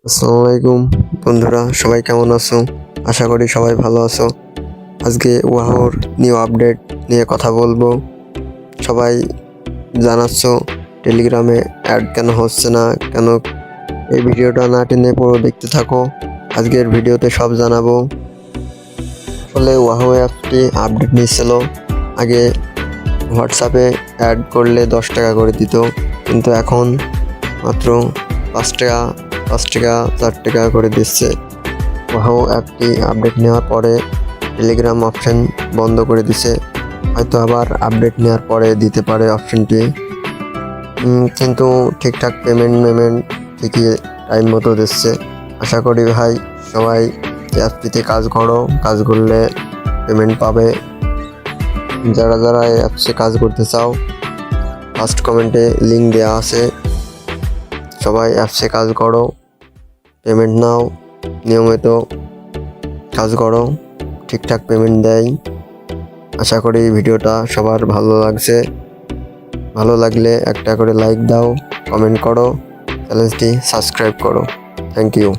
আসসালামু আলাইকুম বন্ধুরা, সবাই কেমন আছো? আশা করি সবাই ভালো আছো। আজকে ওয়াহোর নিউ আপডেট নিয়ে কথা বলবো। সবাই জানাচ্ছ টেলিগ্রামে অ্যাড কেন হচ্ছে না, কেন? এই ভিডিওটা না টেনে পুরো দেখতে থাকো। আজকের ভিডিওতে সব জানাবো। আসলে ওয়াহো অ্যাপটি আপডেট নিচ্ছিল। আগে হোয়াটসঅ্যাপে অ্যাড করলে 10 টাকা করে দিত, কিন্তু এখন মাত্র 5 টাকা 5 টাকা 4 টাকা করে দিচ্ছে। ওয়াহো অ্যাপটি আপডেট নেওয়ার পরে টেলিগ্রাম অপশন বন্ধ করে দিছে। হয়তো আবার আপডেট নেওয়ার পরে দিতে পারে অপশনটি। কিন্তু ঠিকঠাক পেমেন্ট ঠিকই টাইম মতো দিচ্ছে। আশা করি ভাই সবাই অ্যাপটিতে কাজ করো, কাজ করলে পেমেন্ট পাবে। যারা যারা এই অ্যাপসে কাজ করতে চাও, ফার্স্ট কমেন্টে লিঙ্ক দেওয়া আছে। সবাই অ্যাপসে কাজ করো, পেমেন্ট নাও, নিয়মিত কাজ করো, ঠিকঠাক পেমেন্ট দেয়। আশা করি ভিডিওটা সবার ভালো লাগছে। ভালো লাগলে একটা করে লাইক দাও, কমেন্ট করো, চ্যানেলটি সাবস্ক্রাইব করো। Thank you.